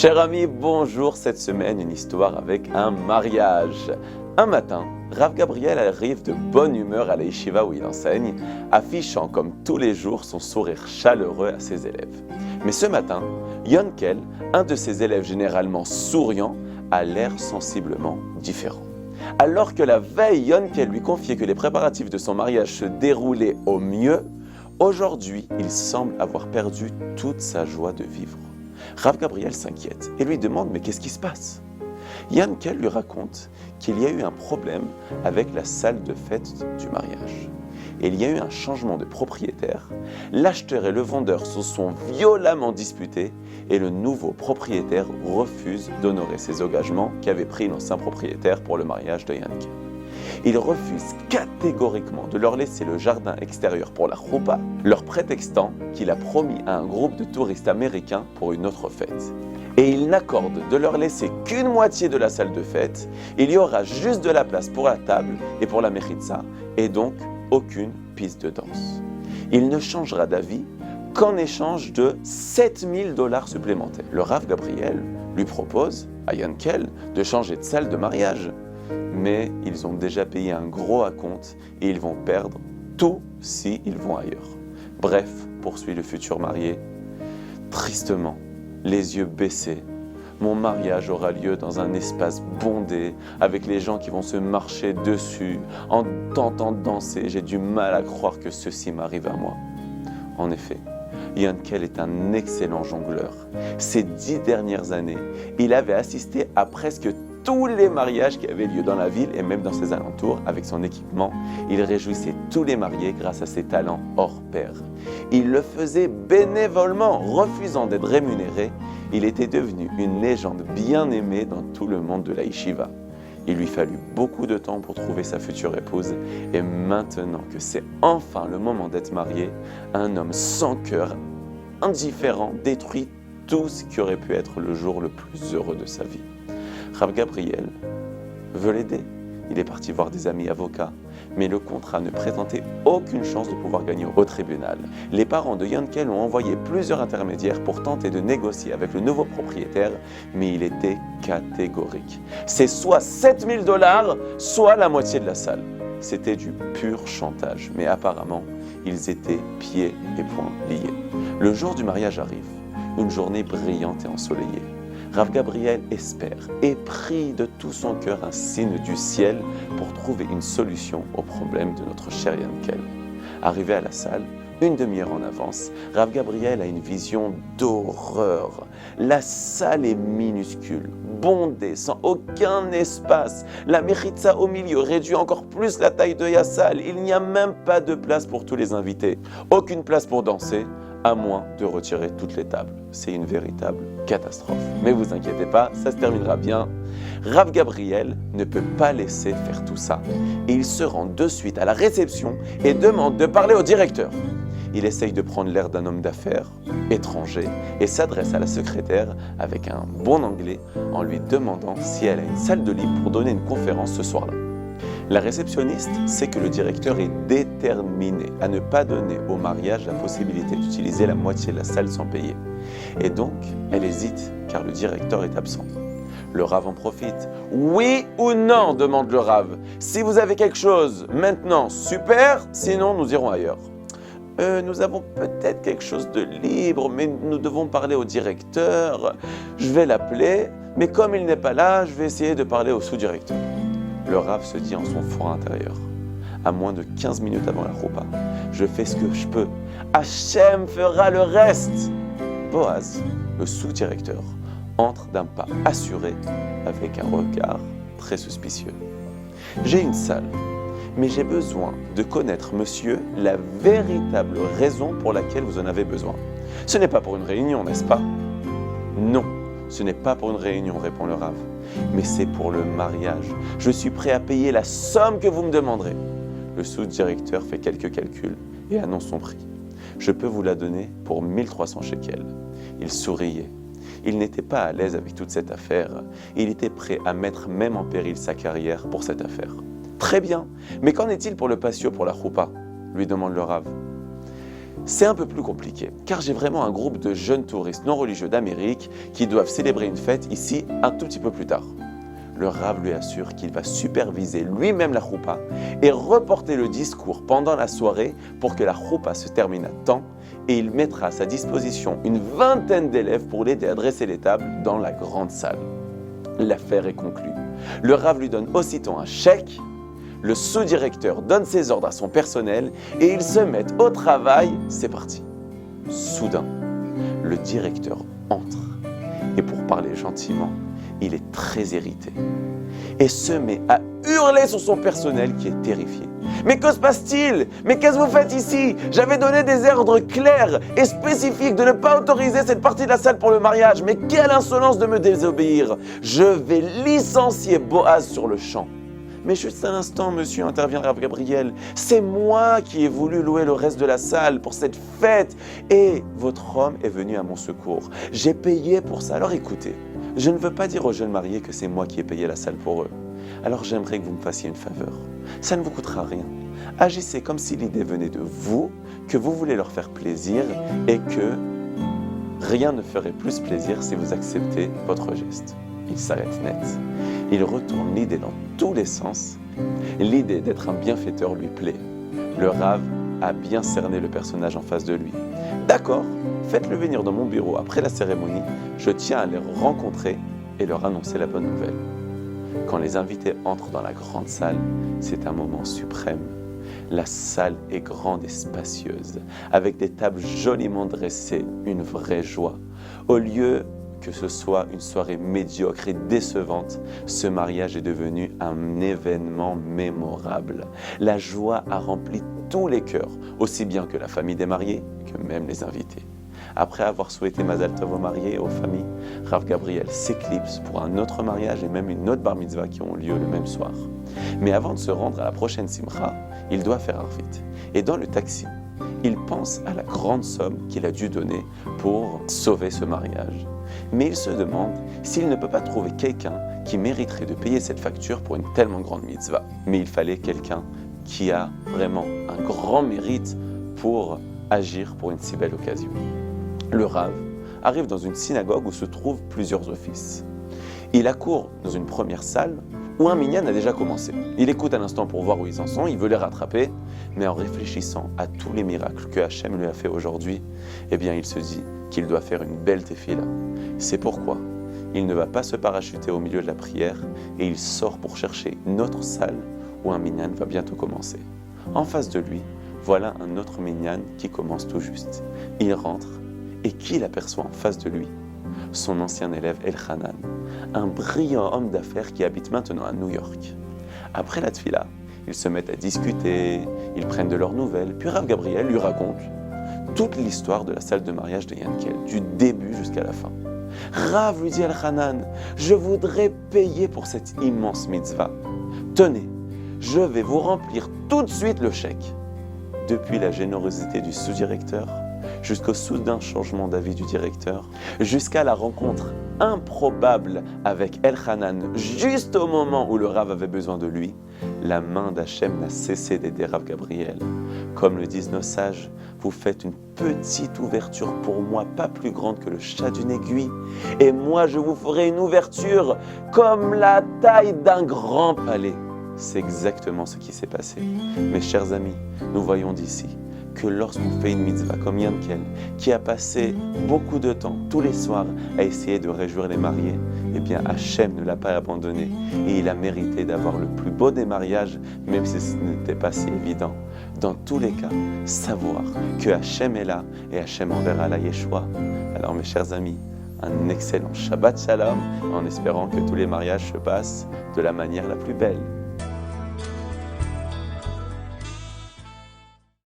Cher ami, bonjour. Cette semaine, une histoire avec un mariage. Un matin, Rav Gabriel arrive de bonne humeur à la yeshiva où il enseigne, affichant comme tous les jours son sourire chaleureux à ses élèves. Mais ce matin, Yonkel, un de ses élèves généralement souriant, a l'air sensiblement différent. Alors que la veille, Yonkel lui confiait que les préparatifs de son mariage se déroulaient au mieux, aujourd'hui, il semble avoir perdu toute sa joie de vivre. Rav Gabriel s'inquiète et lui demande « Mais qu'est-ce qui se passe ?» Yonkel lui raconte qu'il y a eu un problème avec la salle de fête du mariage. Et il y a eu un changement de propriétaire, l'acheteur et le vendeur se sont violemment disputés et le nouveau propriétaire refuse d'honorer ses engagements qu'avait pris l'ancien propriétaire pour le mariage de Yonkel. Il refuse catégoriquement de leur laisser le jardin extérieur pour la choupa, leur prétextant qu'il a promis à un groupe de touristes américains pour une autre fête. Et il n'accorde de leur laisser qu'une moitié de la salle de fête, il y aura juste de la place pour la table et pour la mechitza, et donc aucune piste de danse. Il ne changera d'avis qu'en échange de $7 000 supplémentaires. Le Rav Gabriel lui propose à Yonkel de changer de salle de mariage. Mais ils ont déjà payé un gros acompte et ils vont perdre tout s'ils vont ailleurs. Bref, poursuit le futur marié, tristement, les yeux baissés, mon mariage aura lieu dans un espace bondé, avec les gens qui vont se marcher dessus, en tentant de danser. J'ai du mal à croire que ceci m'arrive à moi. En effet, Yonkel est un excellent jongleur. Ces 10 dernières années, il avait assisté à presque tous les mariages qui avaient lieu dans la ville et même dans ses alentours avec son équipement. Il réjouissait tous les mariés grâce à ses talents hors pair. Il le faisait bénévolement, refusant d'être rémunéré. Il était devenu une légende bien aimée dans tout le monde de la yeshiva. Il lui fallut beaucoup de temps pour trouver sa future épouse et maintenant que c'est enfin le moment d'être marié, un homme sans cœur, indifférent, détruit tout ce qui aurait pu être le jour le plus heureux de sa vie. Rav Gabriel veut l'aider. Il est parti voir des amis avocats, mais le contrat ne présentait aucune chance de pouvoir gagner au tribunal. Les parents de Yonkel ont envoyé plusieurs intermédiaires pour tenter de négocier avec le nouveau propriétaire, mais il était catégorique. C'est soit $7 000, soit la moitié de la salle. C'était du pur chantage, mais apparemment, ils étaient pieds et poings liés. Le jour du mariage arrive, une journée brillante et ensoleillée. Rav Gabriel espère et prie de tout son cœur un signe du ciel pour trouver une solution au problème de notre cher Yonkel. Arrivé à la salle, une demi-heure en avance, Rav Gabriel a une vision d'horreur. La salle est minuscule, bondée, sans aucun espace. La mechitza au milieu réduit encore plus la taille de la salle. Il n'y a même pas de place pour tous les invités. Aucune place pour danser, à moins de retirer toutes les tables. C'est une véritable catastrophe. Mais vous inquiétez pas, ça se terminera bien. Rav Gabriel ne peut pas laisser faire tout ça. Et il se rend de suite à la réception et demande de parler au directeur. Il essaye de prendre l'air d'un homme d'affaires étranger et s'adresse à la secrétaire avec un bon anglais en lui demandant si elle a une salle de libre pour donner une conférence ce soir-là. La réceptionniste sait que le directeur est déterminé à ne pas donner au mariage la possibilité d'utiliser la moitié de la salle sans payer. Et donc, elle hésite car le directeur est absent. Le Rav en profite. « Oui ou non ?» demande le Rav. « Si vous avez quelque chose maintenant, super, sinon nous irons ailleurs. » Nous avons peut-être quelque chose de libre, mais nous devons parler au directeur. Je vais l'appeler, mais comme il n'est pas là, je vais essayer de parler au sous-directeur. Le Rav se dit en son fort intérieur, à moins de 15 minutes avant la choupa, je fais ce que je peux. Hachem fera le reste. Boaz, le sous-directeur, entre d'un pas assuré avec un regard très suspicieux. J'ai une salle, mais j'ai besoin de connaître, monsieur, la véritable raison pour laquelle vous en avez besoin. Ce n'est pas pour une réunion, n'est-ce pas? Non, ce n'est pas pour une réunion, répond le Rav. Mais c'est pour le mariage. Je suis prêt à payer la somme que vous me demanderez. Le sous-directeur fait quelques calculs et annonce son prix. Je peux vous la donner pour 1300 shekels. Il souriait. Il n'était pas à l'aise avec toute cette affaire. Il était prêt à mettre même en péril sa carrière pour cette affaire. Très bien, mais qu'en est-il pour le patio pour la choupa? Lui demande le Rav. C'est un peu plus compliqué, car j'ai vraiment un groupe de jeunes touristes non religieux d'Amérique qui doivent célébrer une fête ici un tout petit peu plus tard. Le Rav lui assure qu'il va superviser lui-même la choupa et reporter le discours pendant la soirée pour que la choupa se termine à temps, et il mettra à sa disposition une vingtaine d'élèves pour l'aider à dresser les tables dans la grande salle. L'affaire est conclue. Le Rav lui donne aussitôt un chèque, le sous-directeur donne ses ordres à son personnel et ils se mettent au travail, c'est parti. Soudain, le directeur entre et pour parler gentiment, il est très irrité et se met à hurler sur son personnel qui est terrifié. Mais que se passe-t-il? Mais qu'est-ce que vous faites ici? J'avais donné des ordres clairs et spécifiques de ne pas autoriser cette partie de la salle pour le mariage. Mais quelle insolence de me désobéir! Je vais licencier Boaz sur le champ. Mais juste un instant, monsieur, intervient Rav Gabriel. C'est moi qui ai voulu louer le reste de la salle pour cette fête. Et votre homme est venu à mon secours. J'ai payé pour ça. Alors écoutez, je ne veux pas dire aux jeunes mariés que c'est moi qui ai payé la salle pour eux. Alors j'aimerais que vous me fassiez une faveur. Ça ne vous coûtera rien. Agissez comme si l'idée venait de vous, que vous voulez leur faire plaisir et que rien ne ferait plus plaisir si vous acceptez votre geste. Il s'arrête net. Il retourne l'idée dans tous les sens. L'idée d'être un bienfaiteur lui plaît. Le Rav a bien cerné le personnage en face de lui. D'accord, faites-le venir dans mon bureau après la cérémonie. Je tiens à les rencontrer et leur annoncer la bonne nouvelle. Quand les invités entrent dans la grande salle, c'est un moment suprême. La salle est grande et spacieuse, avec des tables joliment dressées, une vraie joie. Au lieu que ce soit une soirée médiocre et décevante, ce mariage est devenu un événement mémorable. La joie a rempli tous les cœurs, aussi bien que la famille des mariés que même les invités. Après avoir souhaité Mazal Tov aux mariés et aux familles, Rav Gabriel s'éclipse pour un autre mariage et même une autre bar mitzvah qui ont lieu le même soir. Mais avant de se rendre à la prochaine simcha, il doit faire arvit. Et dans le taxi, il pense à la grande somme qu'il a dû donner pour sauver ce mariage. Mais il se demande s'il ne peut pas trouver quelqu'un qui mériterait de payer cette facture pour une tellement grande mitzvah. Mais il fallait quelqu'un qui a vraiment un grand mérite pour agir pour une si belle occasion. Le Rav arrive dans une synagogue où se trouvent plusieurs offices. Il accourt dans une première salle où un minyan a déjà commencé. Il écoute un instant pour voir où ils en sont, il veut les rattraper, mais en réfléchissant à tous les miracles que Hachem lui a fait aujourd'hui, eh bien il se dit qu'il doit faire une belle tefila. C'est pourquoi il ne va pas se parachuter au milieu de la prière et il sort pour chercher une autre salle où un minyan va bientôt commencer. En face de lui, voilà un autre minyan qui commence tout juste. Il rentre et qui l'aperçoit en face de lui? Son ancien élève Elchanan, un brillant homme d'affaires qui habite maintenant à New York. Après la tefila, ils se mettent à discuter, ils prennent de leurs nouvelles, puis Rav Gabriel lui raconte toute l'histoire de la salle de mariage de Yankel, du début jusqu'à la fin. Rav lui dit Elchanan, je voudrais payer pour cette immense mitzvah. Tenez, je vais vous remplir tout de suite le chèque. Depuis la générosité du sous-directeur, jusqu'au soudain changement d'avis du directeur, jusqu'à la rencontre improbable avec Elchanan, juste au moment où le Rav avait besoin de lui, la main d'Hachem n'a cessé d'aider Rav Gabriel. Comme le disent nos sages, vous faites une petite ouverture pour moi, pas plus grande que le chat d'une aiguille, et moi je vous ferai une ouverture comme la taille d'un grand palais. C'est exactement ce qui s'est passé. Mes chers amis, nous voyons d'ici que lorsqu'on fait une mitzvah comme Yankel, qui a passé beaucoup de temps, tous les soirs, à essayer de réjouir les mariés, eh bien Hachem ne l'a pas abandonné et il a mérité d'avoir le plus beau des mariages, même si ce n'était pas si évident. Dans tous les cas, savoir que Hachem est là et Hachem enverra la Yeshua. Alors mes chers amis, un excellent Shabbat Shalom en espérant que tous les mariages se passent de la manière la plus belle.